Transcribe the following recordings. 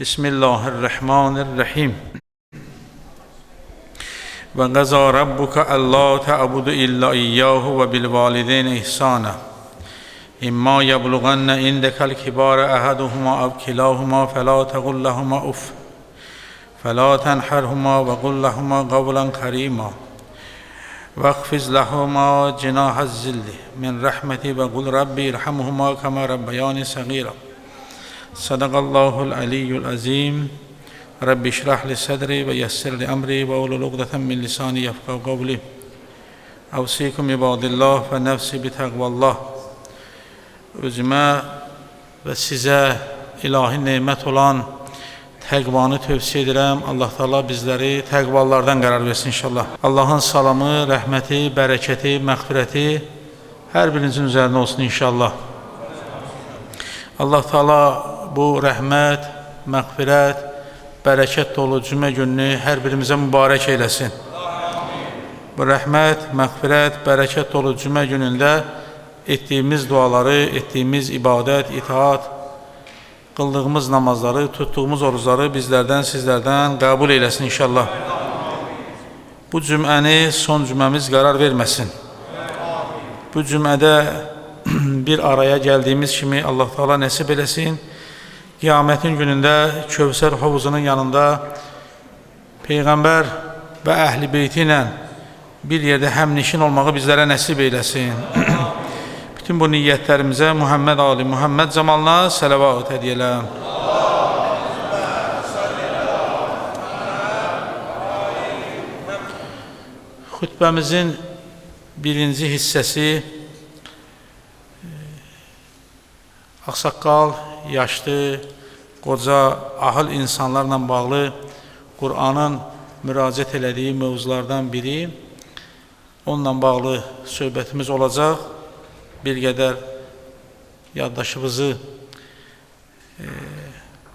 Bismillahirrahmanirrahim. Ve qaza rabbuka alla ta'budu illa iyyahu ve bil valideyni ihsana. İmma yablughanna indekal kibara ahaduhuma aw kilahuma fela taqul lahumā uff. Fela tenharhuma ve qul lahumā qawlan karīmā. Vaqfiz lahumā cinahaz zilli min rahmeti ve qul rabbi irhamhumā kamā rabbayāni saghīrā. Sadaqallahul aliyyul azim. Rabbi şrah li sadri ve yessir li amri ve ulul uqdeten min lisani yafqahu qawli. Avsikum ibadillah ve nefsi bi taqvallah. Özümə və sizə ilahi nemət olan təqvanı tövsiyə edirəm. Allah Teala bizləri təqvalardan qərar versin inşallah. Allahın salamı, rəhməti, bərəkəti, məğfirəti hər birinizin üzərində olsun inşallah. Allah Teala bu rəhmət, məğfirət, bərəkət dolu cümə gününü hər birimizə mübarək eyləsin. Bu rəhmət, məğfirət, bərəkət dolu cümə günündə etdiyimiz duaları, etdiyimiz ibadət, itaat, qıldığımız namazları, tutduğumuz orucları bizlərdən, sizlərdən qəbul eyləsin inşallah. Bu cüməni son cüməmiz qərar verməsin. Bu cümədə bir araya gəldiyimiz kimi Allah Teala nəsib eləsin. Qiyamətin günündə Kövsər hovuzunun yanında Peyğəmbər və əhl-i beyti ilə bir yerdə həmnişin olmağı bizlərə nəsib eyləsin. Bütün bu niyyətlərimizə Muhammed Ali Muhammed zamanla sələvat ediyələm. Xütbəmizin birinci hissəsi ağsaqqal, yaşlı, qoca, ahıl insanlarla bağlı Qur'anın müraciət elədiyi mövzulardan biri. Onunla bağlı söhbətimiz olacaq. Bir qədər yaddaşımızı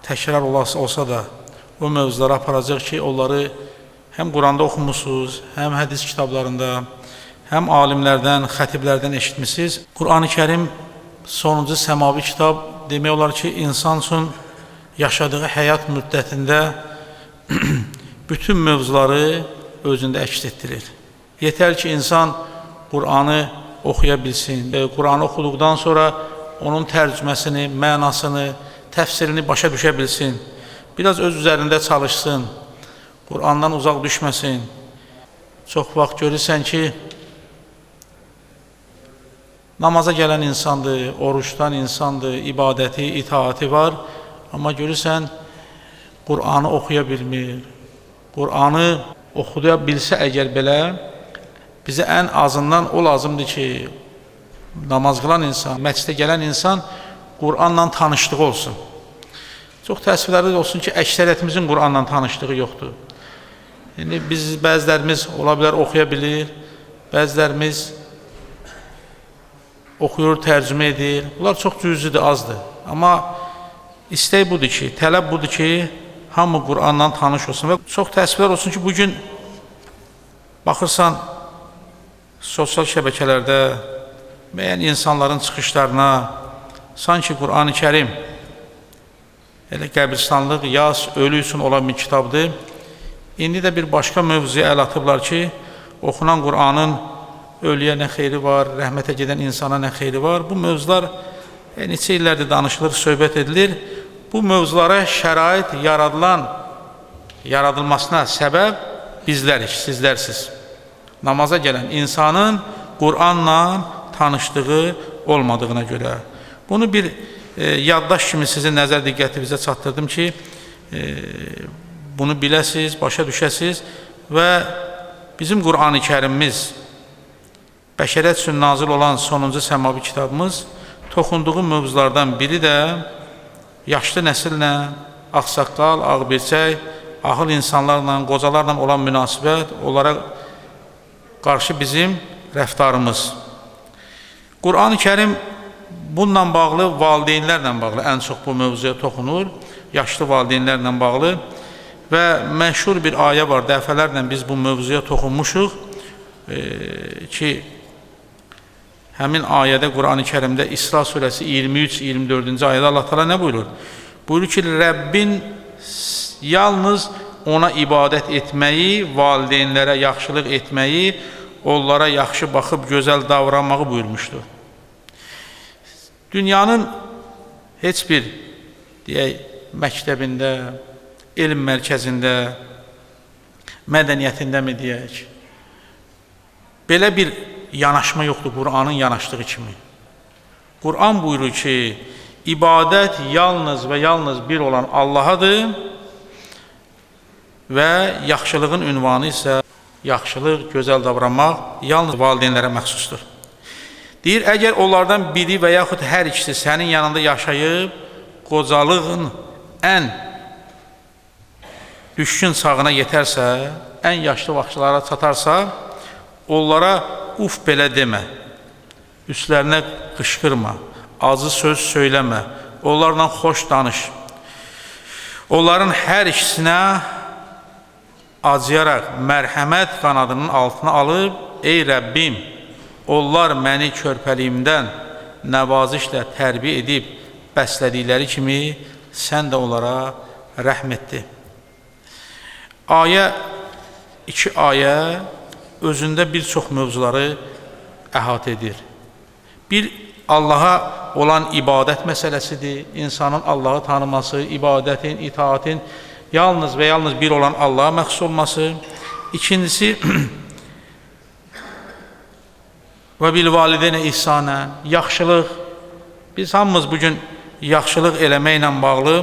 təkrar olsa da o mövzuları aparacaq ki, onları həm Quranda oxumusunuz, həm hədis kitablarında, həm alimlərdən, xətiblərdən eşitmişsiniz. Qur'an-ı Kərim sonuncu səmavi kitab demək olar ki, insan üçün yaşadığı həyat müddətində bütün mövzuları özündə əks etdirir. Yetər ki, insan Qur'anı oxuya bilsin. Qur'anı oxuduqdan sonra onun tərcüməsini, mənasını, təfsirini başa düşə bilsin. Biraz öz üzərində çalışsın. Qur'andan uzaq düşməsin. Çox vaxt görürsən ki, namaza gələn insandır, oruçdan insandır, ibadəti, itaati var. Amma görürsən, Qur'anı oxuya bilmir. Qur'anı oxuya bilsə əgər belə, bizə ən azından o lazımdır ki, namaz qılan insan, məscidə gələn insan Qur'anla tanışlığı olsun. Çox təəssüflərdə olsun ki, əksəriyyətimizin Qur'anla tanışlığı yoxdur. Yəni, biz bəzilərimiz ola bilər oxuya bilir, bəzilərimiz oxuyur, tərcümə edir. Bunlar çox cüzidir, azdır. Amma istək budur ki, tələb budur ki, hamı Qur'anla tanış olsun. Və çox təəssüflər olsun ki, bugün baxırsan, sosial şəbəkələrdə müəyyən insanların çıxışlarına sanki Qur'an-ı Kərim elə qəbristanlıq, yas, ölü üçün olan bir kitabdır. İndi də bir başqa mövzuya əl atıblar ki, oxunan Qur'anın ölüyə nə xeyri var, rəhmətə gedən insana nə xeyri var. Bu mövzular neçə illərdir danışılır, söhbət edilir. Bu mövzulara şərait yaradılmasına səbəb bizlərik, sizlərsiz. Namaza gələn insanın Qur'anla tanışlığı olmadığına görə. Bunu bir yaddaş kimi sizin nəzər diqqətinizə çatdırdım ki, bunu biləsiz, başa düşəsiz və bizim Qur'an-ı Kərimimiz, bəşəriyyət üçün nazil olan sonuncu səmavi kitabımız, toxunduğu mövzulardan biri də yaşlı nəsillə, ağsaqqal, ağbirçək, ahıl insanlarla, qocalarla olan münasibət, onlara qarşı bizim rəftarımız. Qur'an-ı Kərim bununla bağlı, valideynlərlə bağlı ən çox bu mövzuya toxunur, yaşlı valideynlərlə bağlı və məşhur bir ayə var, dəfələrlə biz bu mövzuya toxunmuşuq ki, həmin ayədə Qur'an-ı Kərimdə İsra surəsi 23-24-cü ayədə Allah Teala nə buyurur? Buyurur ki, Rəbbin yalnız ona ibadət etməyi, valideynlərə yaxşılıq etməyi, onlara yaxşı baxıb gözəl davranmağı buyurmuşdur. Dünyanın heç bir deyək, məktəbində, elm mərkəzində, mədəniyyətində mi deyək, belə bir yanaşma yoxdur Qur'anın yanaşdığı kimi. Qur'an buyurur ki, ibadət yalnız və yalnız bir olan Allahadır və yaxşılığın ünvanı isə yaxşılıq, gözəl davranmaq yalnız valideynlərə məxsusdur. Deyir, əgər onlardan biri və yaxud hər ikisi sənin yanında yaşayıb, qocalığın ən düşkün çağına yetərsə, ən yaşlı vaxtlara çatarsa, onlara uf belə demə, üstlərinə qışqırma, acı söz söyləmə, onlarla xoş danış. Onların hər ikisinə acıyaraq mərhəmət qanadının altına alıb, ey Rəbbim, onlar məni körpəliyimdən nəvazişlə tərbiyə edib bəslədikləri kimi sən də onlara rəhm etdi. Ayə, 2 ayə özündə bir çox mövzuları əhatə edir. Bir, Allaha olan ibadət məsələsidir. İnsanın Allahı tanıması, ibadətin, itaətin yalnız və yalnız bir olan Allaha məxsus olması. İkincisi, və bil valideynə ihsanən, yaxşılıq. Biz hamımız bugün yaxşılıq eləməklə bağlı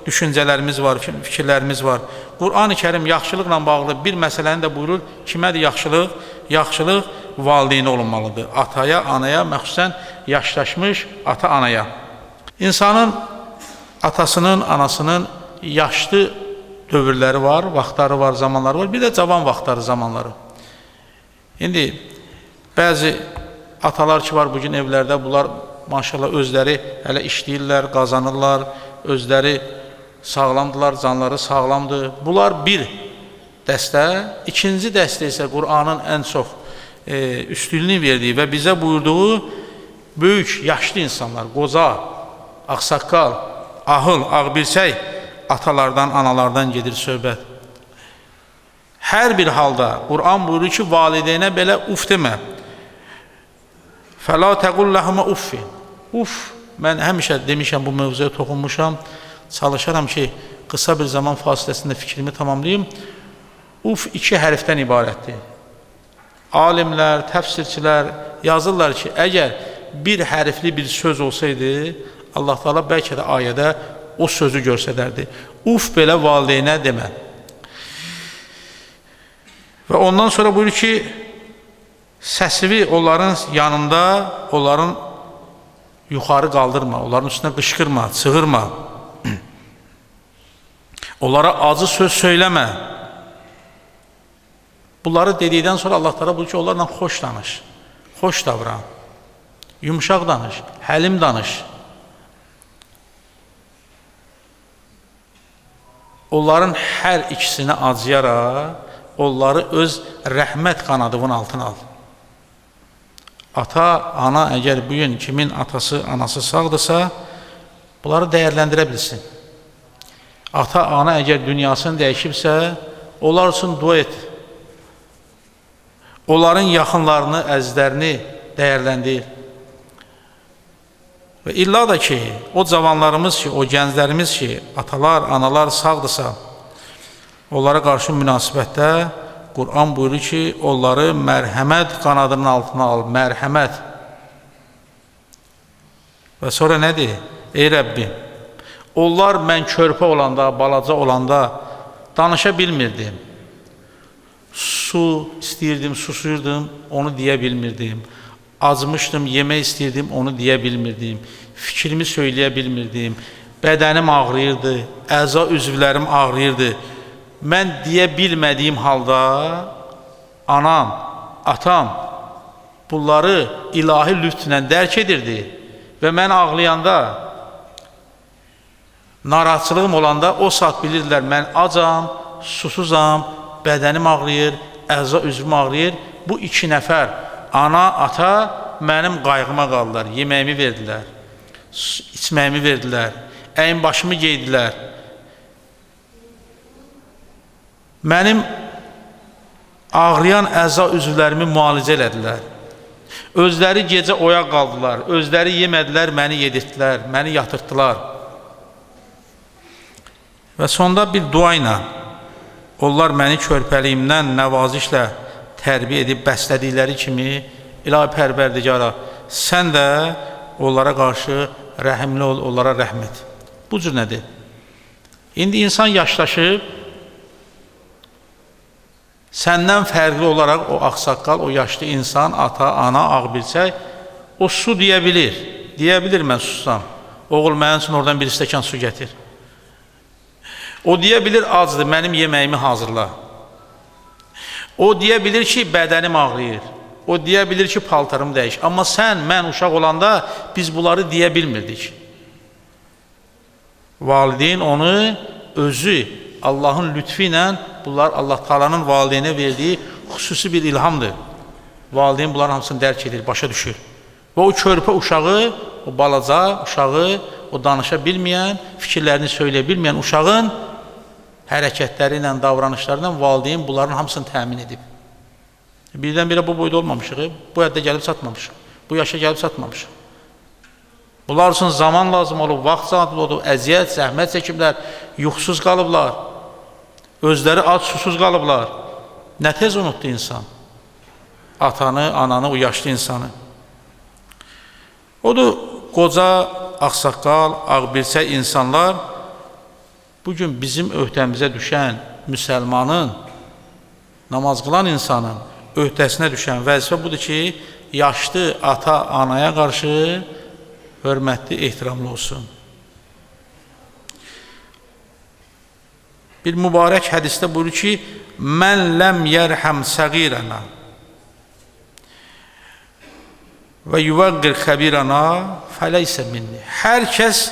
düşüncələrimiz var, fikirlərimiz var. Qur'an-ı Kərim yaxşılıqla bağlı bir məsələni də buyurur. Kimədir yaxşılıq? Yaxşılıq valideynə olunmalıdır. Ataya, anaya, məxsusən yaşlaşmış ata-anaya. İnsanın atasının, anasının yaşlı dövrləri var, vaxtları var, zamanları var. Bir də cavan vaxtları, zamanları. İndi bəzi atalar ki var bugün evlərdə, bunlar maşallah özləri hələ işləyirlər, qazanırlar, özləri sağlamdılar, canları sağlamdır. Bunlar bir dəstə. İkinci dəstə isə Qur'anın ən çox üstünlüğünü verdiyi və bizə buyurduğu böyük, yaşlı insanlar, qoca, ağsaqqal, ahıl, ağbirsək atalardan, analardan gedir söhbət. Hər bir halda Qur'an buyurur ki, valideynə belə uf demə. Fəla təqul ləhumə uffin. Uf, mən həmişə demişəm, bu mövzuya toxunmuşam. Çalışaram ki, qısa bir zaman fasiləsində fikrimi tamamlayayım. Uf 2 hərfdən ibarətdir. Alimlər, təfsirçilər yazırlar ki, əgər bir hərfli bir söz olsaydı, Allah Teala bəlkə də ayədə o sözü görsədərdi. Uf belə valideynə demə. Və ondan sonra buyurur ki, səsivi onların yanında, onların yuxarı qaldırma, onların üstünə qışqırma, çığırma. Onlara acı söz söyləmə. Bunları dedikdən sonra Allah Teala buyurur ki, onlarla xoş danış, xoş davran, yumuşaq danış, həlim danış. Onların hər ikisinə acıyaraq, onları öz rəhmət qanadının altına al. Ata, ana əgər bugün kimin atası, anası sağdırsa, bunları dəyərləndirə bilsin. Ata, ana əgər dünyasını dəyişibsə, onlar üçün dua et. Onların yaxınlarını, əzizlərini dəyərləndir. Və illa da ki, o cavanlarımız ki, o gənclərimiz ki, atalar, analar sağdırsa, onlara qarşı münasibətdə Qur'an buyurur ki, onları mərhəmət qanadının altına al, mərhəmət. Və sonra nədir? Ey Rəbbim, onlar mən körpə olanda, balaca olanda danışa bilmirdim. Su istəyirdim, susuyurdum, onu deyə bilmirdim. Acmışdım, yemək istəyirdim, onu deyə bilmirdim. Fikrimi söyləyə bilmirdim. Bədənim ağrıyırdı, əza üzvlərim ağrıyırdı. Mən deyə bilmədiyim halda anam, atam bunları ilahi lütflə dərk edirdi və mən ağlayanda, narahatçılığım olanda o saat bilirdilər, mən acam, susuzam, bədənim ağrıyır, əza üzvüm ağrıyır. Bu 2 nəfər, ana, ata mənim qayğıma qaldılar, yeməyimi verdilər, içməyimi verdilər, əyin başımı geydilər. Mənim ağrıyan əza üzvlərimi müalicə elədilər. Özləri gecə oyaq qaldılar, özləri yemədilər, məni yedirtdilər, məni yatırtdılar. Və sonda bir dua ilə onlar məni körpəliyimdən nəvazişlə tərbiyə edib bəslədikləri kimi, İlahi Pərverdigara, sən də onlara qarşı rəhimli ol, onlara rəhm et. Bu cür nədir? İndi insan yaşlaşıb, səndən fərqli olaraq o ağsaqqal, o yaşlı insan, ata, ana, ağbirçək, o su deyə bilir. Deyə bilir, mən sussam. Oğul, mənim üçün oradan bir stəkan su gətir. O deyə bilir, acdır, mənim yeməyimi hazırla. O deyə bilir ki, bədənim ağrıyır. O deyə bilir ki, paltarımı dəyiş. Amma sən, mən uşaq olanda biz bunları deyə bilmirdik. Valideyn onu özü, Allahın lütfi ilə, bunlar Allah Taala'nın valideynə verdiyi xüsusi bir ilhamdır. Valideyn bunların hamısını dərk edir, başa düşür. Və o körpə uşağı, o balaca uşağı, o danışa bilməyən, fikirlərini söyləyə bilməyən uşağın hərəkətləri ilə, davranışları ilə valideyn bunların hamısını təmin edib. Birdən-birə bu boyda olmamışıq, bu həddə gəlib çatmamışıq, bu yaşa gəlib çatmamışıq. Bunlar üçün zaman lazım olub, vaxt lazım olub, əziyyət, zəhmət çəkiblər, yuxusuz qalıblar, özləri ac, susuz qalıblar. Nə tez unutdu insan? Atanı, ananı, o yaşlı insanı. Odur, qoca, ağsaqqal, ağbirçək insanlar bugün bizim öhdəmizə düşən müsəlmanın, namaz qılan insanın öhdəsinə düşən vəzifə budur ki, yaşlı ata, anaya qarşı hörmətli, ehtiramlı olsun. Bir mübarək hədisdə buyurur ki, mən ləm yərhəm səğirənə və yuvaqqir xəbirənə fələysə minni. Hər kəs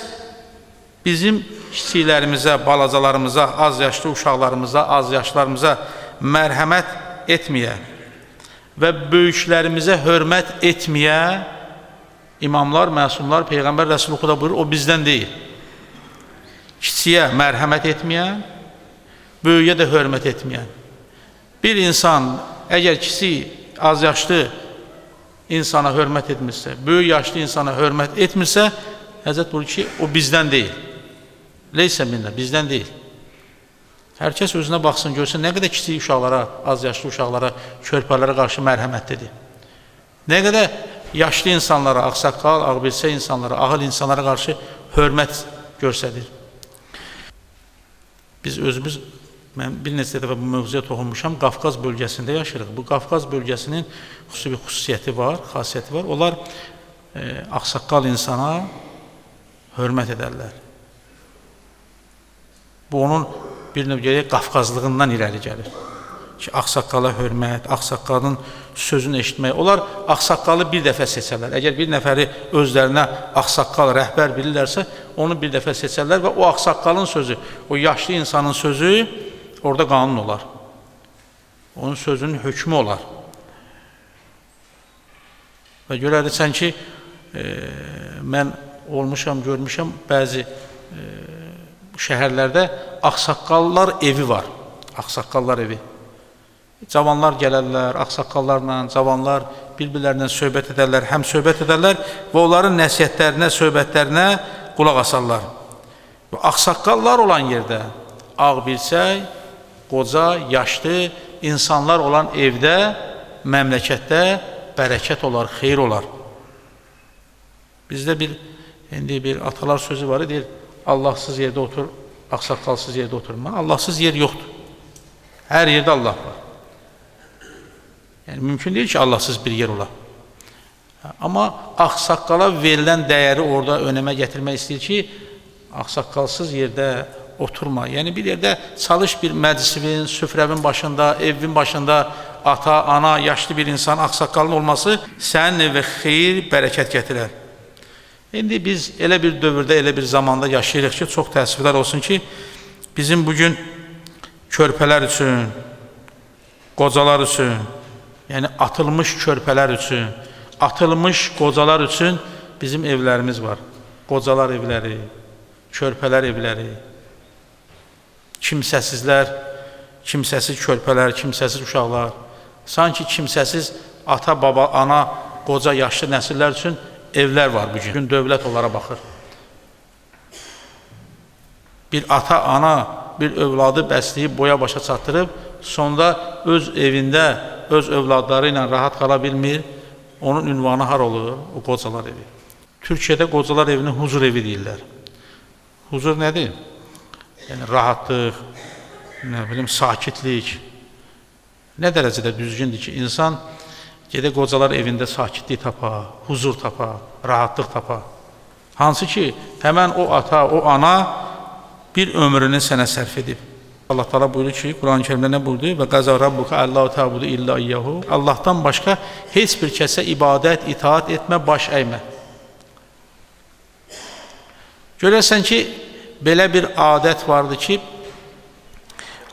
bizim kiçiklərimizə, balacalarımıza, az yaşlı uşaqlarımıza, az yaşlarımıza mərhəmət etməyə və böyüklərimizə hörmət etməyə imamlar, məsumlar, Peyğəmbər Rəsulullah da buyurur, o bizdən deyil. Kiçiyə mərhəmət etməyən, böyüyə də hörmət etməyən. Bir insan, əgər kiçik, az yaşlı insana hörmət etmirsə, böyük yaşlı insana hörmət etmirsə, Həzrət buyurur ki, o bizdən deyil. Leysə minlə, bizdən deyil. Hər kəs özünə baxsın, görsün, nə qədər kiçik uşaqlara, az yaşlı uşaqlara, körpələrə qarşı mərhəmətlidir. Nə qədər yaşlı insanlara, ağsaqqal, ağbirçək insanlara, ağıl insanlara qarşı hörmət göstərir. Biz özümüz, mən bir neçə dəfə bu mövzuya toxunmuşam, Qafqaz bölgəsində yaşayırıq. Bu Qafqaz bölgəsinin xüsusi bir xüsusiyyəti var, xasiyyəti var. Onlar ağsaqqal insana hörmət edərlər. Bu onun bir növ gələk Qafqazlığından irəli gəlir. Ki, ağsaqqala hörmət, ağsaqqalın sözünü eşitmək. Onlar ağsaqqalı bir dəfə seçərlər. Əgər bir nəfəri özlərinə ağsaqqal, rəhbər bilirlərsə, onu bir dəfə seçərlər və o ağsaqqalın sözü, o yaşlı insanın sözü orada qanun olar. Onun sözünün hökmü olar. Və görərsən ki, mən olmuşam, görmüşəm, bəzi şəhərlərdə ağsaqqallar evi var. Ağsaqqallar evi. Cavanlar gələrlər, ağsaqqallarla, cavanlar bir-birlərindən söhbət edərlər, həm söhbət edərlər və onların nəsihətlərinə, söhbətlərinə qulaq asarlar. Ağsaqqallar olan yerdə, ağbirçək, qoca, yaşlı insanlar olan evdə, məmləkətdə bərəkət olar, xeyir olar. Bizdə indi bir atalar sözü var, deyir, Allahsız yerdə otur, ağsaqqalsız yerdə oturma. Allahsız yer yoxdur. Hər yerdə Allah var. Yəni, mümkün deyil ki, Allahsız bir yer ola. Amma ağsaqqala verilən dəyəri orada önəmə gətirmək istəyir ki, ağsaqqalsız yerdə oturma. Yəni, bir yerdə çalış bir məclisinin, süfrəvin başında, evin başında ata, ana, yaşlı bir insan, ağsaqqalın olması sənin evə xeyir, bərəkət gətirər. İndi biz elə bir dövrdə, elə bir zamanda yaşayırıq ki, çox təəssüflər olsun ki, bizim bugün körpələr üçün, qocalar üçün, yəni atılmış körpələr üçün, atılmış qocalar üçün bizim evlərimiz var. Qocalar evləri, körpələr evləri, kimsəsizlər kimsəsiz körpələr, kimsəsiz uşaqlar, sanki kimsəsiz ata, baba, ana, qoca, yaşlı nəsillər üçün evlər var bugün. Dövlət onlara baxır. Bir ata, ana, bir övladı bəsləyib, boya başa çatdırıb, sonra öz evində, öz övladları ilə rahat qala bilmir. Onun ünvanı har olur? O qocalar evi. Türkiyədə qocalar evini huzur evi deyirlər. Huzur nədir? Yəni, rahatlıq, nə bilim, sakitlik. Nə dərəcədə düzgündür ki, insan gedə qocalar evində sakitlik tapa, huzur tapa, rahatlıq tapa. Hansı ki, həmən o ata, o ana bir ömrünü sənə sərf edib. Allah Teala buyurur ki, Quran-ı Kerimdə nə buyurdu? Və qəza rabbuka Allahu ta'budu illa iyyahu. Allahdan başqa heç bir kəsə ibadət, itaat etmə, baş əymə. Görərsən ki, belə bir adət vardı ki,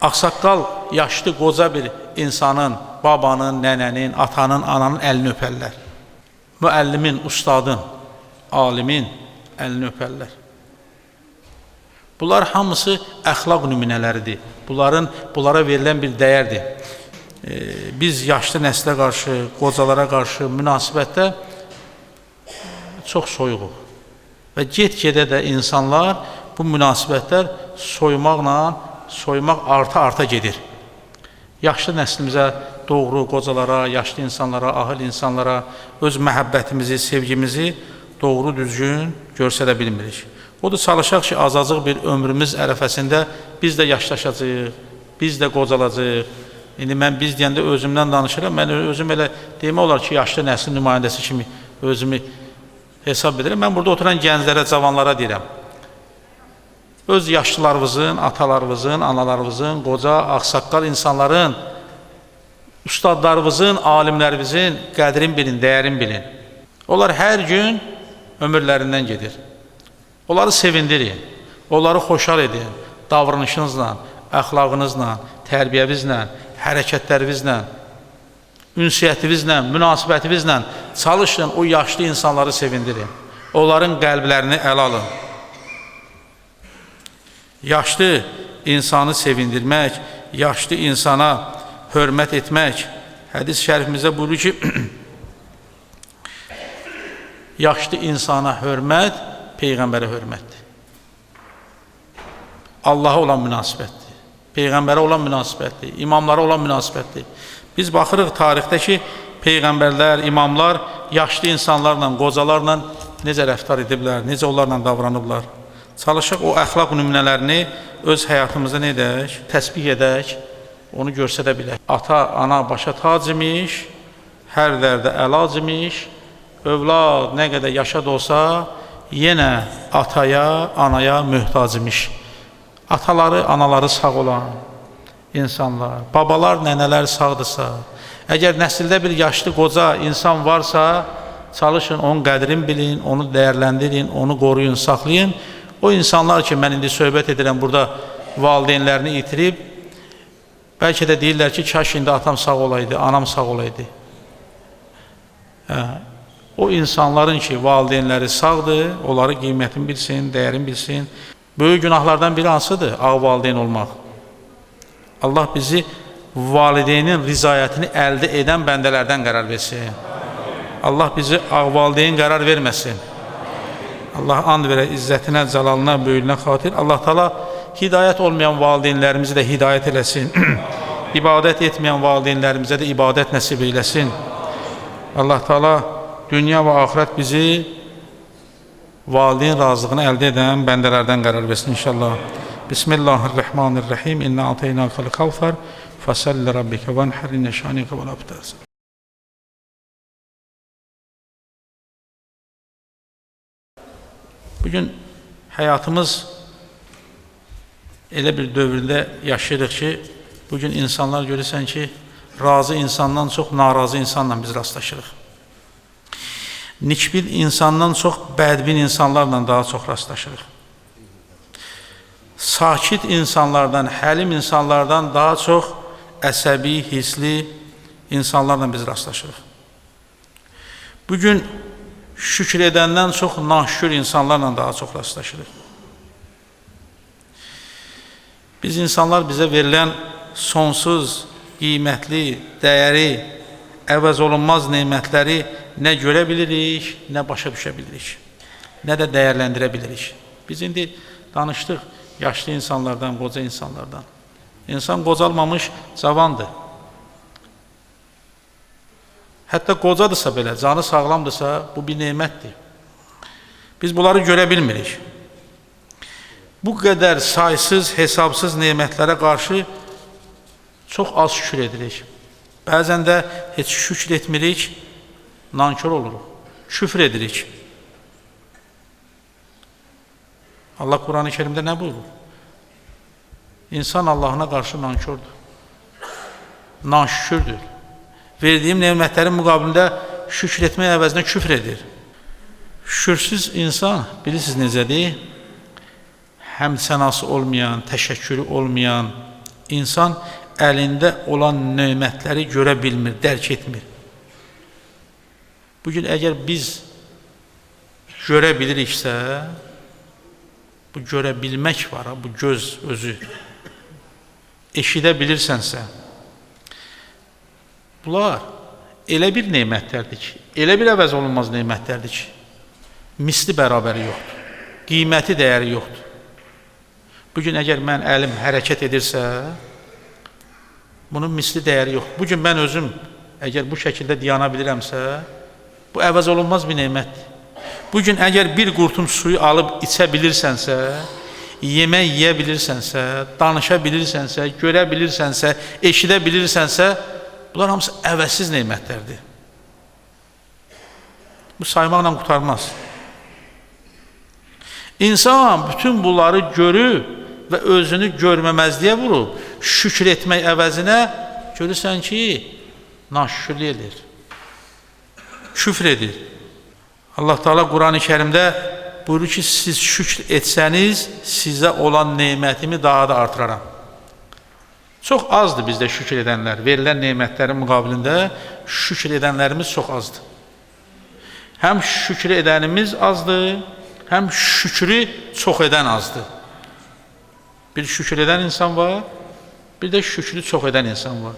ağsaqqal, yaşlı, qoca bir insanın, babanın, nənənin, atanın, ananın əlini öpərlər. Müəllimin, ustadın, alimin əlini öpərlər. Bunlar hamısı əxlaq nümunələridir. Bunlara verilən bir dəyərdir. Biz yaşlı nəslə qarşı, qocalara qarşı münasibətdə çox soyuğuq. Və get-gedə də insanlar bu münasibətlər soymaq arta gedir. Yaşlı nəslimizə doğru qocalara, yaşlı insanlara, ahıl insanlara öz məhəbbətimizi, sevgimizi doğru düzgün göstərə bilmirik. Odur, çalışaq ki, azacıq bir ömrümüz ərəfəsində biz də yaşlaşacaq, biz də qocalacaq. İndi mən biz deyəndə özümdən danışıram, mən özüm elə demək olar ki, yaşlı nəslin nümayəndəsi kimi özümü hesab edirəm. Mən burada oturan gənclərə, cavanlara deyirəm. Öz yaşlılarımızın, atalarımızın, analarımızın, qoca, ağsaqqal insanların, ustadlarımızın, alimlərimizin qədrin bilin, dəyərin bilin. Onlar hər gün ömürlərindən gedir. Onları sevindirin, onları xoşal edin, davranışınızla, əxlaqınızla, tərbiyəvizlə, hərəkətlərinizlə, ünsiyyətinizlə, münasibətinizlə çalışın, o yaşlı insanları sevindirin. Onların qəlblərini əl alın. Yaşlı insanı sevindirmək, yaşlı insana hörmət etmək, hədis şərifimizdə buyurur ki, yaşlı insana hörmət, Peyğəmbərə hörmətdir. Allaha olan münasibətdir. Peyğəmbərə olan münasibətdir. İmamlara olan münasibətdir. Biz baxırıq tarixdə ki, Peyğəmbərlər, imamlar yaşlı insanlarla, qocalarla necə rəftar ediblər, necə onlarla davranıblar. Çalışaq o əxlaq nümunələrini öz həyatımıza nə edək, təsbih edək, onu göstərə bilək. Ata, ana başa tac imiş, hər dərdə əlac imiş, övlad nə qədər yaşa da olsa, yenə ataya, anaya möhtac imiş. Ataları, anaları sağ olan insanlar, babalar, nənələr sağdırsa, əgər nəsildə bir yaşlı, qoca insan varsa, çalışın, onun qədrini bilin, onu dəyərləndirin, onu qoruyun, saxlayın. O insanlar ki, mən indi söhbət edirəm, burada valideynlərini itirib, bəlkə də deyirlər ki, kaş indi atam sağ olaydı, anam sağ olaydı. O insanların ki, valideynləri sağdır, onları qiymətini bilsin, dəyərini bilsin. Böyük günahlardan biri hansıdır? Ağ valideyn olmaq. Allah bizi valideynin rizayətini əldə edən bəndələrdən qərar versin. Allah bizi ağ valideyn qərar verməsin. Allah and verə izzətinə, cəlalına, böyüklüyünə xatir. Allah Teala hidayət olmayan valideynlərimizi də hidayət eləsin. İbadət etməyən valideynlərimizə də ibadət nəsib eyləsin. Allah Teala dünya və axirət bizi valideyn razılığını əldə edən bəndələrdən qərar versin inşallah. Bismillahirrahmanirrahim. İnna a'taynakal kavsar fasalli rabbika vanhar inna şani'aka vel abtar. Bugün həyatımız elə bir dövrdə yaşayırıq ki, bugün insanlar görürsən ki, razı insandan çox narazı insanla biz rastlaşırıq. Nikbil insandan çox bədbin insanlarla daha çox rastlaşırıq. Sakit insanlardan, həlim insanlardan daha çox əsəbi, hisli insanlarla biz rastlaşırıq. Bugün şükür edəndən çox naşükür insanlarla daha çox rastlaşırıq. Biz insanlar bizə verilən sonsuz, qiymətli, dəyəri, əvəz olunmaz nemətləri nə görə bilirik, nə başa düşə bilirik, nə də dəyərləndirə bilirik. Biz indi danışdıq yaşlı insanlardan, qoca insanlardan. İnsan qocalmamış cavandır. Hətta qocadırsa belə, canı sağlamdırsa, bu bir nemətdir. Biz bunları görə bilmirik. Bu qədər saysız, hesabsız nemətlərə qarşı çox az şükür edirik. Bəzən də heç şükür etmirik, nankör oluruq, küfr edirik. Allah Quran-ı Kerimdə nə buyurur? İnsan Allahına qarşı nankördür, naşükürdür. Verdiyim nemətlərin müqabilində şükür etmək əvəzinə küfr edir. Şükürsüz insan, bilirsiniz necədir? Həm sənası olmayan, təşəkkürü olmayan insan əlində olan nemətləri görə bilmir, dərk etmir. Bugün əgər biz görə biliriksə, bu görə bilmək var, bu göz özü, eşidə bilirsənsə, bunlar elə bir nemətlərdir ki, elə bir əvəz olunmaz nemətlərdir ki, misli bərabəri yoxdur, qiyməti dəyəri yoxdur. Bugün əgər mən əlim hərəkət edirsə, bunun misli dəyəri yoxdur. Bugün mən özüm əgər bu şəkildə diyana bilirəmsə, bu əvəz olunmaz bir nemətdir. Bugün əgər bir qurtum suyu alıb içə bilirsənsə, yemək yeyə bilirsənsə, danışa bilirsənsə, görə bilirsənsə, eşidə bilirsənsə, bunlar hamısı əvəzsiz nemətlərdir. Bu saymaqla qurtarmaz. İnsan bütün bunları görüb və özünü görməməzliyə vurub, şükür etmək əvəzinə görürsən ki, naşükürlük edir, küfr edir. Allah Teala Quran-ı Kerimdə buyurur ki, siz şükür etsəniz, sizə olan nemətimi daha da artıraram. Çox azdır bizdə şükür edənlər, verilən nemətlərin müqabilində şükür edənlərimiz çox azdır. Həm şükür edənimiz azdır, həm şükrü çox edən azdır. Bir şükür edən insan var, bir də şükrü çox edən insan var.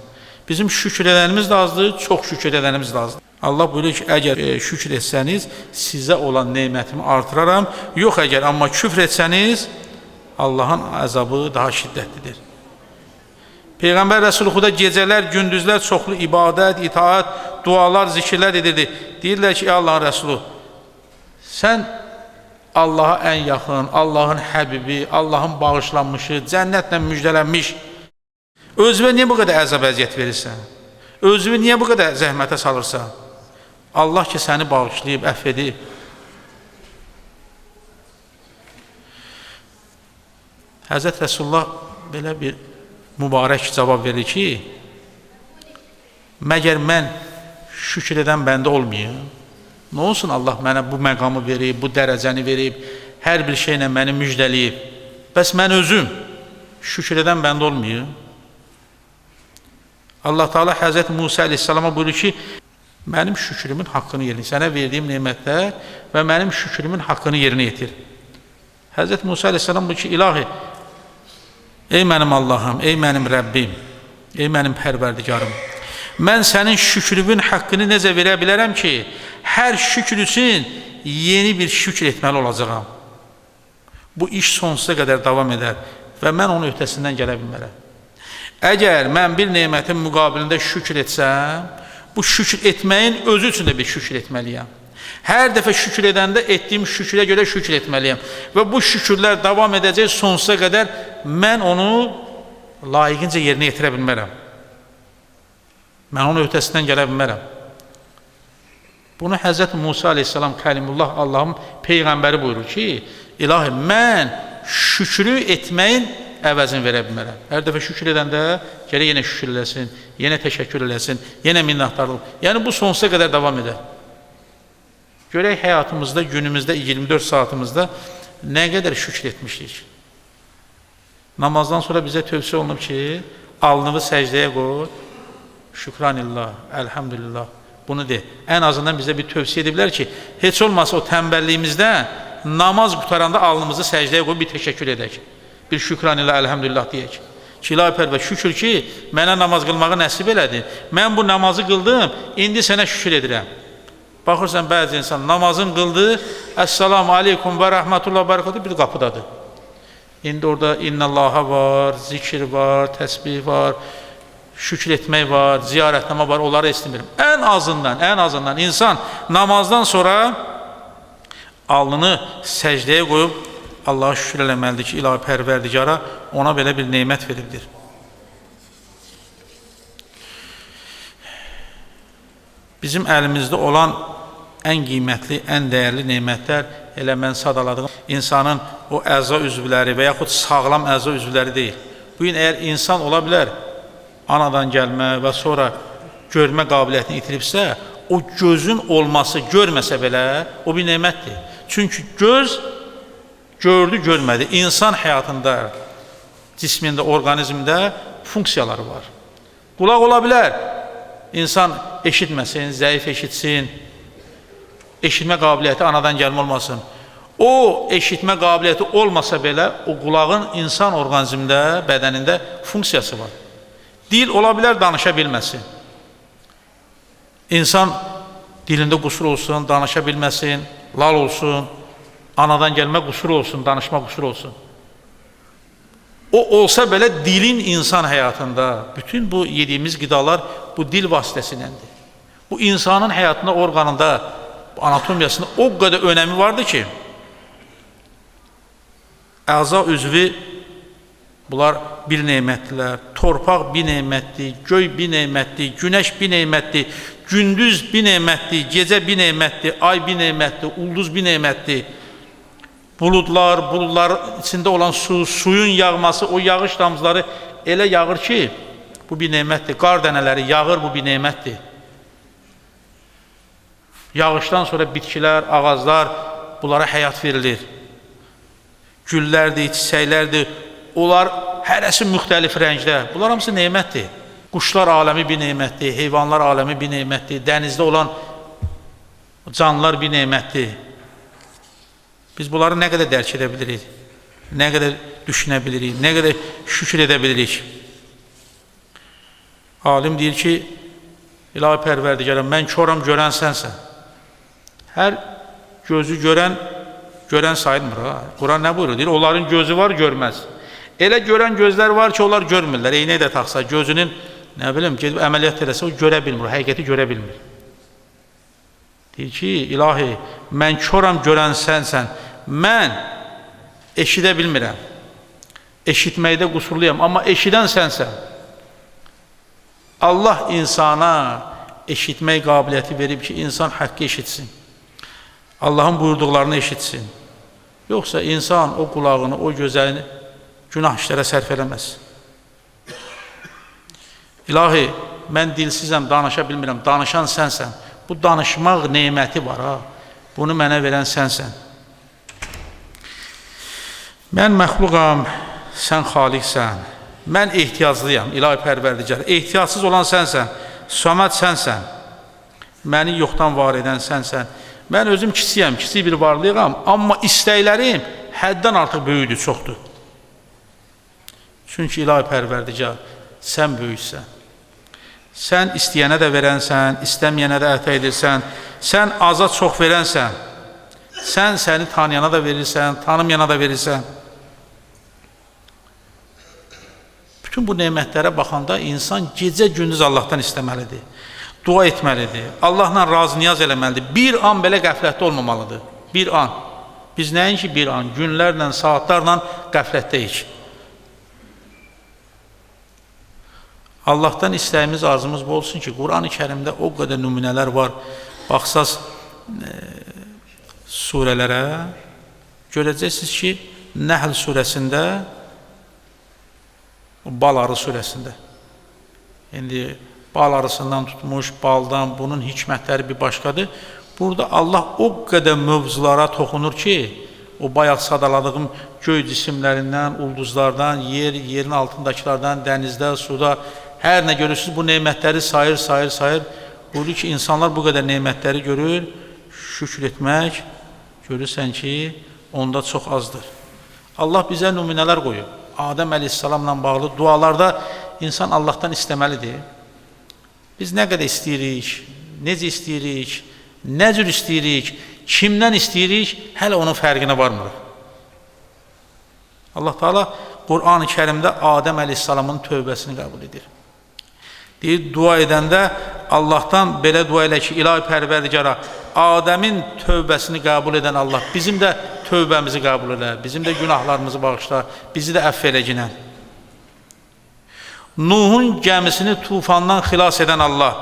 Bizim şükür edənimiz də azdır, çox şükür edənimiz də azdır. Allah buyurur ki, əgər şükür etsəniz, sizə olan nemətimi artıraram. Yox əgər, amma küfr etsəniz, Allahın əzabı daha şiddətlidir. Peyğəmbər Rəsulullah gecələr, gündüzlər çoxlu ibadət, itaat, dualar, zikirlər edirdi. Deyirlər ki, ey Allahın Rəsulu, sən Allaha ən yaxın, Allahın həbibi, Allahın bağışlanmışı, cənnətlə müjdələnmiş, özünə niyə bu qədər əzab əziyyət verirsən? Özünü niyə bu qədər zəhmətə salırsan? Allah ki, səni bağışlayıb, əff edib. Həzrət Rəsulullah belə bir mübarək cavab verir ki, məgər mən şükür edən bəndə olmayım? Nə olsun Allah mənə bu məqamı verib, bu dərəcəni verib, hər bir şeylə məni müjdələyib. Bəs mən özüm şükür edən bəndə olmayım? Allah Teala Həzrət Musa Aleyhisselama buyurur ki, mənim şükrümün haqqını yerinə, sənə verdiyim nemətlər və mənim şükrümün haqqını yerinə yetir. Həzrət Musa Aleyhisselam buyurur ki, ilahi, ey mənim Allahım, ey mənim Rəbbim, ey mənim pərverdigarım, mən sənin şükrümün haqqını necə verə bilərəm ki, hər şükür üçün yeni bir şükür etməli olacağam. Bu iş sonsuza qədər davam edər və mən onun öhdəsindən gələ bilmərəm. Əgər mən bir nemətin müqabilində şükür etsəm, bu şükür etməyin özü üçün də bir şükür etməliyəm. Hər dəfə şükür edəndə etdiyim şükrə görə şükür etməliyəm. Və bu şükürlər davam edəcək sonsuza qədər mən onu layiqincə yerinə yetirə bilmərəm. Mən onun öhdəsindən gələ bilmərəm. Bunu Həzrət Musa Aleyhisselam Kəlimullah Allahın Peyğəmbəri buyurur ki, ilahi mən şükrü etməyin əvəzini verə bilmərəm. Hər dəfə şükür edəndə gərək yenə şükür eləsin, yenə təşəkkür eləsin, yenə minnətdarlıq. Yəni bu sonsuza qədər davam edər. Görək həyatımızda, günümüzdə, 24 saatımızda nə qədər şükür etmişik. Namazdan sonra bizə tövsiyə olunub ki, alnını səcdəyə qoy, şükranillah, əlhamdülillah, bunu de. Ən azından bizə bir tövsiyə ediblər ki, heç olmasa o tənbəlliyimizdə namaz qutaranda alnımızı səcdəyə qoy, bir təşəkkür edək. Bir şükranillah, əlhamdülillah deyək. Ki, ilahi pərver, şükür ki, mənə namaz qılmağı nəsib elədi. Mən bu namazı qıldım, indi sənə şükür edirəm. Baxırsan, bəzi insan namazın qıldı, Əssalamu aleykum və rəhmətullah və bərəkatü bir qapıdadır. İndi orada innallaha var, zikir var, təsbih var, şükür etmək var, ziyarətnamə var, onları istəmirəm. Ən azından insan namazdan sonra alnını səcdəyə qoyub Allaha şükür eləməlidir ki, ilahi pərverdigara ona belə bir neymət veribdir. Bizim əlimizdə olan ən qiymətli, ən dəyərli neymətlər elə mən sadaladığım insanın o əza üzvləri və yaxud sağlam əza üzvləri deyil. Bugün əgər insan ola bilər, anadan gəlmə və sonra görmə qabiliyyətini itiribsə, o gözün olması görməsə belə, o bir neymətdir. Çünki göz gördü, görmədi. İnsan həyatında, cismində, orqanizmdə funksiyaları var. Qulaq ola bilər, insan eşitməsin, zəif eşitsin, eşitmə qabiliyyəti anadan gəlmə olmasın. O eşitmə qabiliyyəti olmasa belə, o qulağın insan orqanizmdə, bədənində funksiyası var. Dil ola bilər, danışa bilməsin. İnsan dilində qüsur olsun, danışa bilməsin, lal olsun, anadan gəlmə qüsur olsun, danışma qüsur olsun. O olsa belə dilin insan həyatında, bütün bu yediyimiz qidalar bu dil vasitəsindəndir. Bu insanın həyatında, orqanında, anatomiyasında o qədər önəmi vardır ki, əza üzvü bunlar bir neymətdilər, torpaq bir neymətdir, göy bir neymətdir, günəş bir neymətdir, gündüz bir neymətdir, gecə bir neymətdir, ay bir neymətdir, ulduz bir neymətdir. Buludlar içində olan su, suyun yağması, o yağış damcıları elə yağır ki, bu bir neymətdir. Qar dənələri yağır, bu bir neymətdir. Yağışdan sonra bitkilər, ağaclar, bunlara həyat verilir. Güllərdir, çiçəklərdir, onlar hərəsi müxtəlif rəngdə. Bunlar hamısı neymətdir. Quşlar aləmi bir neymətdir, heyvanlar aləmi bir neymətdir, dənizdə olan canlılar bir neymətdir. Biz bunları nə qədər dərk edə bilirik, nə qədər düşünə bilirik, nə qədər şükür edə bilirik. Alim deyir ki, ilahi pərverdigara, mən koram, görən sənsən. Hər gözü görən sayılmır. Quran nə buyurur? Deyir, onların gözü var, görməz. Elə görən gözlər var ki, onlar görmürlər. Eynək də taxsa, gözünün, nə bilim, gedib əməliyyat eləsə, o görə bilmir, o həqiqəti görə bilmir. Deyir ki, ilahi, mən koram, görən sənsən. Mən eşidə bilmirəm, eşitməkdə qüsurluyam, amma eşidən sənsən. Allah insana eşitmək qabiliyyəti verib ki, insan haqqı eşitsin, Allahın buyurduqlarını eşitsin. Yoxsa insan o qulağını, o gözəlini günah işlərə sərf eləməz. İlahi, mən dilsizəm, danışa bilmirəm, danışan sənsən. Bu danışmaq neyməti var, ha? Bunu mənə verən sənsən. Mən məxluqam, sən xaliqsən, mən ehtiyaclıyam, ilahi pərverdigar, ehtiyacsız olan sənsən, Samad sənsən, məni yoxdan var edən sənsən, mən özüm kiçiyəm, kiçik bir varlıyam, amma istəklərim həddən artıq böyüdür, çoxdur. Çünki ilahi pərverdigar, sən böyüksən, sən istəyənə də verənsən, istəməyənə də ətə edirsən, sən aza çox verənsən, sən səni tanıyana da verirsən, tanımayana da verirsən. Bütün bu neymətlərə baxanda insan gecə-gündüz Allahdan istəməlidir, dua etməlidir, Allahla razı niyaz eləməlidir. Bir an belə qəflətdə olmamalıdır, bir an. Biz nəinki bir an, günlərlə, saatlarla qəflətdəyik. Allahdan istəyimiz, arzumuz bu olsun ki, Quran-ı Kərimdə o qədər nümunələr var. Baxsaz surələrə, görəcəksiniz ki, Nəhl surəsində, bal arı surəsində. İndi bal arısından tutmuş, baldan, bunun hikmətləri bir başqadır. Burada Allah o qədər mövzulara toxunur ki, o bayaq sadaladığım göy cisimlərindən, ulduzlardan, yerin altındakilardan, dənizdə, suda, hər nə görürsünüz, bu neymətləri sayır. Buyurur ki, insanlar bu qədər neymətləri görür, şükür etmək, görürsən ki, onda çox azdır. Allah bizə nümunələr qoyub. Adəm əleyhissalamla bağlı dualarda insan Allahdan istəməlidir. Biz nə qədər istəyirik, necə istəyirik, nə cür istəyirik, kimdən istəyirik, hələ onun fərqinə varmırıq. Allah Teala Qur'an-ı Kərimdə Adəm əleyhissalamın tövbəsini qəbul edir. Deyir, dua edəndə Allahdan belə dua elə ki, ilahi pərverdigara, Adəmin tövbəsini qəbul edən Allah bizim də tövbəmizi qəbul edə, bizim də günahlarımızı bağışla, bizi də əff eləginə. Nuhun gəmisini tufandan xilas edən Allah,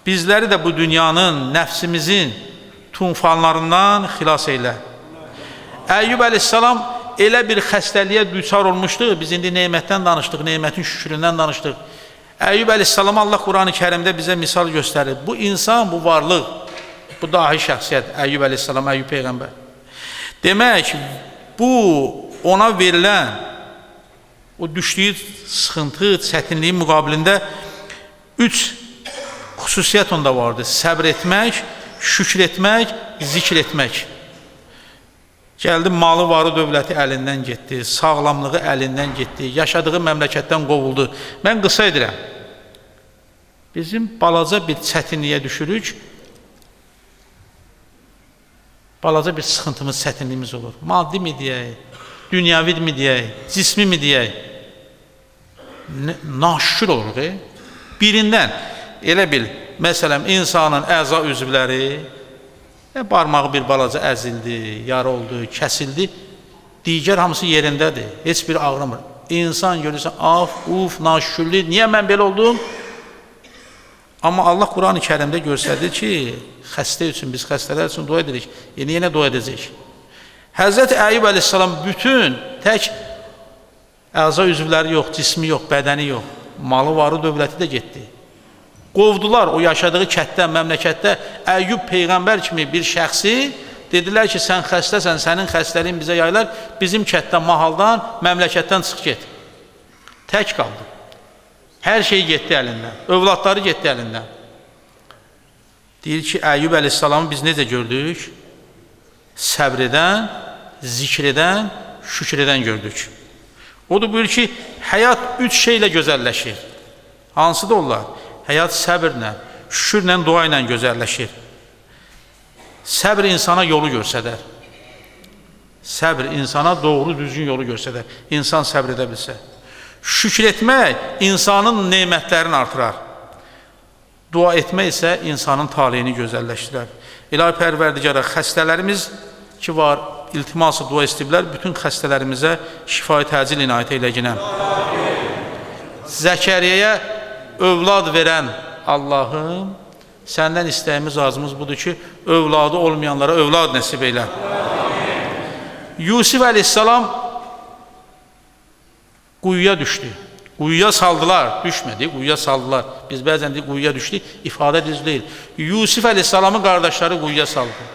bizləri də bu dünyanın, nəfsimizin tufanlarından xilas eylə. Əyyub əleyhissalam elə bir xəstəliyə düçar olmuşdu, biz indi neymətdən danışdıq, neymətin şükründən danışdıq. Əyyub əleyhissalam Allah Qur'an-ı Kərimdə bizə misal göstərir. Bu insan, bu varlıq, bu dahi şəxsiyyət, Əyyub əleyhissalam, Əyyub Peyğəmbər. Demək, bu ona verilən, o düşdüyü sıxıntı, çətinliyin müqabilində 3 xüsusiyyət onda vardır. Səbr etmək, şükür etmək, zikr etmək. Gəldi, malı, varı, dövləti əlindən getdi, sağlamlığı əlindən getdi, yaşadığı məmləkətdən qovuldu. Mən qısa edirəm. Bizim balaca bir çətinliyə düşürük, balaca bir sıxıntımız, çətinliyimiz olur. Maddi mi deyək, dünyavi mi deyək, cismi mi deyək? Naşükür oluruq. Birindən, elə bil, məsələn, insanın əza üzvləri, barmağı bir balaca əzildi, yara oldu, kəsildi, digər hamısı yerindədir, heç bir ağrımır. İnsan görürsən, af, uf, naşükürlük, niyə mən belə oldum? Amma Allah Qur'an-ı Kərimdə göstərdir ki, xəstə üçün, biz xəstələr üçün dua edirik, yenə dua edəcək. Həzrəti Əyyub əleyhissalam bütün, tək əza üzvləri yox, cismi yox, bədəni yox, malı, varı, dövləti də getdi. Qovdular o yaşadığı kətdən, məmləkətdə Əyyub Peyğəmbər kimi bir şəxsi, dedilər ki, sən xəstəsən, sənin xəstəliyin bizə yayılar, bizim kətdən, mahaldan, məmləkətdən çıx get. Tək qaldı. Hər şey getdi əlindən, övladları getdi əlindən. Deyir ki, Əyyub əleyhissalamı biz necə gördük? Səbr edən, zikr edən, şükür edən gördük. Odur buyur ki, həyat 3 şeylə gözəlləşir. Hansı da onlar? Həyat səbirlə, şükürlə, dua ilə gözəlləşir. Səbr insana yolu göstərər. Səbr insana doğru, düzgün yolu göstərər. İnsan səbr edə bilsə. Şükür etmək insanın nemətlərini artırar. Dua etmək isə insanın taleyini gözəlləşdirər. İlahi Pərverdigara, xəstələrimiz ki var, iltiması dua istəyiblər, bütün xəstələrimizə şifa-i təcil inayət eyləginə. Zəkəriyyəyə övlad verən Allahım, səndən istəyimiz, arzumuz budur ki, övladı olmayanlara övlad nəsib eylə. Yusuf əleyhissalam quyuya düşdü. Quyuya saldılar, düşmədi, quyuya saldılar. Biz bəzən deyik, quyuya düşdü, ifadə düz deyil. Yusuf əleyhissalamın qardaşları quyuya saldı.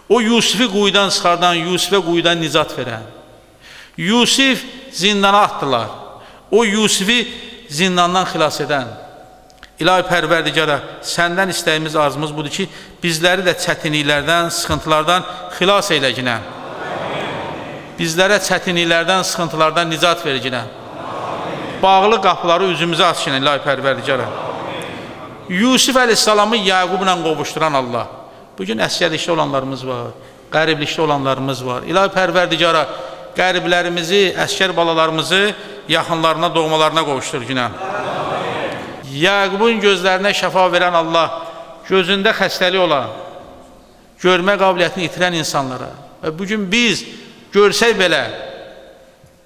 O Yusufi quyudan çıxardan, Yusufə quyudan nicat verən. Yusuf zindana atdılar. O Yusufi zindandan xilas edən. İlahi Pərverdigara, səndən istəyimiz, arzumuz budur ki, bizləri də çətinliklərdən, sıxıntılardan xilas eyləginə. Bizlərə çətinliklərdən, sıxıntılardan nicat verginə. Bağlı qapıları üzümüzə açginə, İlahi Pərverdigara. Yusuf əleyhissalamı Yaqubla qovuşduran Allah. Bugün əsgərlikdə olanlarımız var, qəriblikdə olanlarımız var. İlahi Pərverdigara, qəriblərimizi, əsgər balalarımızı yaxınlarına, doğmalarına qovuşdur günə. Yaqubun gözlərinə şəfa verən Allah, gözündə xəstəlik olan, görmə qabiliyyətini itirən insanlara və bugün biz görsək belə,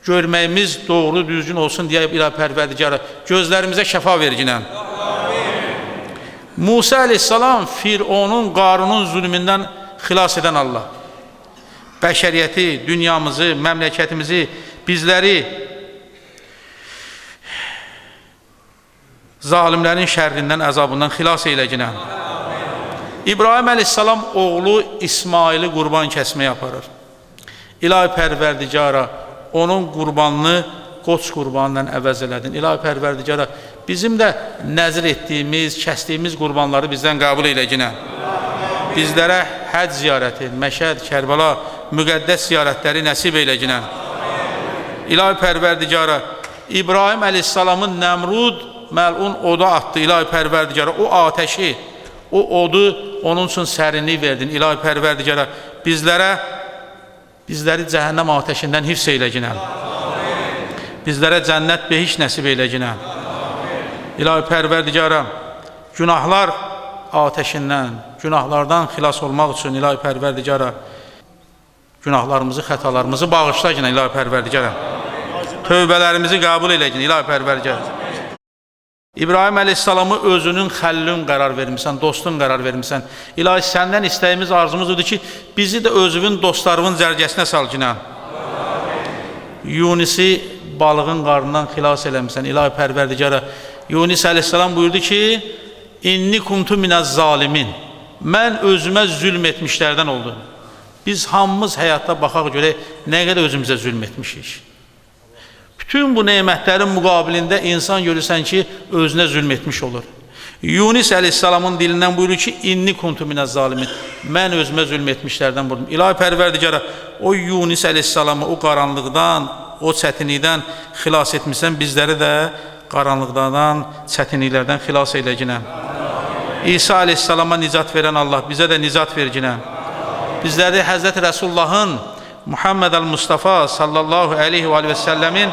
görməyimiz doğru, düzgün olsun deyə İlahi Pərverdigara, gözlərimizə şəfa verginə. Musa əleyhissalam Fironun, Qarunun zülmündən xilas edən Allah. Bəşəriyyəti, dünyamızı, məmləkətimizi, bizləri zalimlərin şərrindən, əzabından xilas eyləginə. İbrahim əleyhissalam oğlu İsmaili qurban kəsməyə aparır. İlahi Pərverdigara, onun qurbanını qoç qurbanından əvəz elədin. İlahi Pərverdigara, bizim də nəzir etdiyimiz, kəsdiyimiz qurbanları bizdən qəbul eyləginə. Bizlərə həcc ziyarəti, Məşəd, Kərbəla, müqəddəs ziyarətləri nəsib eyləginə. İlahi Pərverdigara, İbrahim əleyhissalamın Nəmrud məlun oda atdı, İlahi Pərverdigara, o ateşi, o odu onun üçün sərinlik verdin, İlahi Pərverdigara, bizləri cəhənnəm ateşindən hifz eylə ginən, bizlərə cənnət behiş nəsib eylə ginən, İlahi Pərverdigara, günahlar ateşindən, günahlardan xilas olmaq üçün İlahi Pərverdigara, günahlarımızı, xətalarımızı bağışla ginən, İlahi Pərverdigara, tövbələrimizi qəbul elə ginən, İlahi Pərverdigara. İbrahim əleyhissalamı özünün xəllün qərar vermişsən, dostun qərar vermişsən. İlahi, səndən istəyimiz, arzumuz odur ki, bizi də özünün, dostlarının cərgəsinə sal ginən. Yunisi balığın qarnından xilas eləmişsən, İlahi Pərverdigara. Yunis əleyhissalam buyurdu ki, İnni kuntu minəz zalimin. Mən özümə zülm etmişlərdən oldum. Biz hamımız həyatda baxaq görək, nə qədər özümüzə zülm etmişik. Bütün bu neymətlərin müqabilində insan görürsən ki, özünə zülm etmiş olur. Yunis əleyhissalamın dilindən buyurur ki, İnni kuntu minəz zalimin. Mən özümə zülm etmişlərdən buldum. İlahi Pərverdigara, o Yunis əleyhissalamı o qaranlıqdan, o çətinlikdən xilas etmişsən, bizləri də qaranlıqdan, çətinliklərdən xilas eylə ginən. İsa əleyhissalama nicat verən Allah, bizə də nicat ver ginən. Bizləri Həzrəti Rəsullahın, Muhammed el-Mustafa sallallahu aleyhi və səlləmin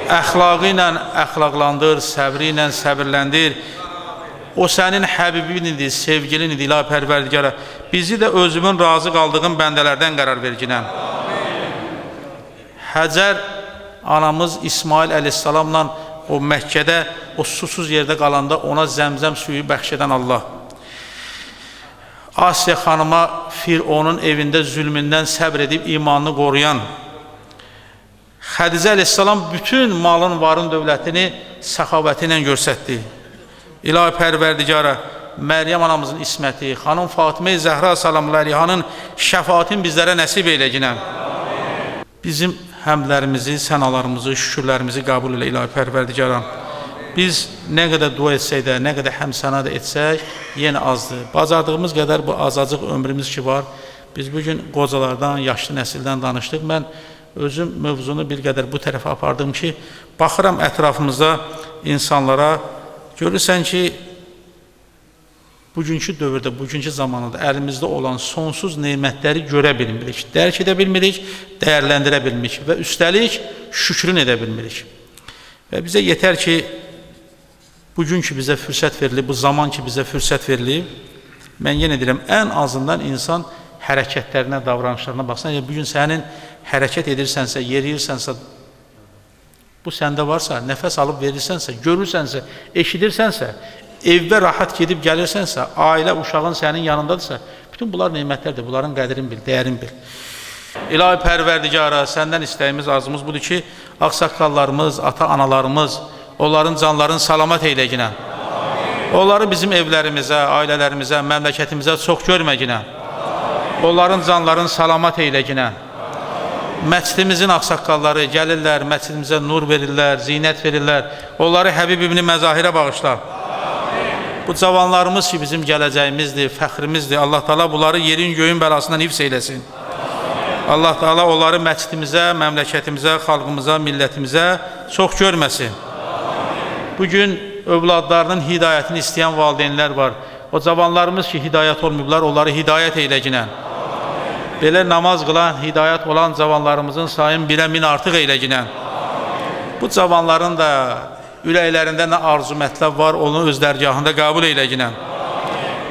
əxlaqı ilə əxlaqlandır, səbri ilə səbirləndir. O sənin Həbibinidir, sevgilinidir, İlahi Pərverdigara. Bizi də özümün razı qaldığım bəndələrdən qərar verginən. Həcər anamız İsmail əleyhissalamla o Məkkədə, o susuz yerdə qalanda ona zəmzəm suyu bəxş edən Allah. Asiya xanıma Fironun evində zülmündən səbr edib imanını qoruyan, Xədicə əleyhissalam bütün malın, varın, dövlətini səxavəti ilə göstərdi. İlahi Pərverdigara, Məryəm anamızın isməti, xanım Fatimə-i Zəhra salamullah əleyhanın şəfaatini bizlərə nəsib eylə ginən. Bizim həmdlərimizi, sənalarımızı, şükürlərimizi qəbul elə İlahi Pərverdigara. Biz nə qədər dua etsək də, nə qədər həmsəna da etsək, yenə azdır. Bacardığımız qədər bu azacıq ömrümüz ki var. Biz bugün qocalardan, yaşlı nəsildən danışdıq. Mən özüm mövzunu bir qədər bu tərəfə apardım ki, baxıram ətrafımızda insanlara, görürsən ki, bugünkü dövrdə, bugünkü zamanında əlimizdə olan sonsuz neymətləri görə bilmirik, dərk edə bilmirik, dəyərləndirə bilmirik və üstəlik şükrün edə bilmirik. Və bizə yetər ki, bugünkü bizə fürsət verilib, bu zaman ki bizə fürsət verilib, mən yenə deyirəm, ən azından insan hərəkətlərinə, davranışlarına baxsan, bugün sənin hərəkət edirsənsə, yeriyirsənsə, bu səndə varsa, nəfəs alıb verirsənsə, görürsənsə, eşidirsənsə, evdə rahat gedib gəlirsənsə, ailə, uşağın sənin yanındadırsa, bütün bunlar neymətlərdir, bunların qədrini bil, dəyərini bil. İlahi Pərverdigara, səndən istəyimiz, arzumuz budur ki, ağsaqqallarımız, ata-analarımız, onların canlarını salamat eylə ginən. Onları bizim evlərimizə, ailələrimizə, məmləkətimizə çox görmə ginən. Onların canlarını salamat eylə ginən. Məscidimizin ağsaqqalları gəlirlər, məscidimizə nur verirlər, zinət verirlər. Onları Həbib ibn Məzahirə bağışlar. Bu cavanlarımız ki, bizim gələcəyimizdir, fəxrimizdir. Allah Teala bunları yerin göyün bəlasından hifz eyləsin. Allah Teala onları məscidimizə, məmləkətimizə, xalqımıza, millətimizə çox görməsin. Bugün övladlarının hidayətini istəyən valideynlər var. O cavanlarımız ki, hidayət olmayıblar, onları hidayət eylə ginən. Belə namaz qılan, hidayət olan cavanlarımızın sayın 1-ə 1000 artıq eylə ginən. Bu cavanların da ürəklərində nə arzu mətləb var, onu öz dərgahında qəbul eylə ginən.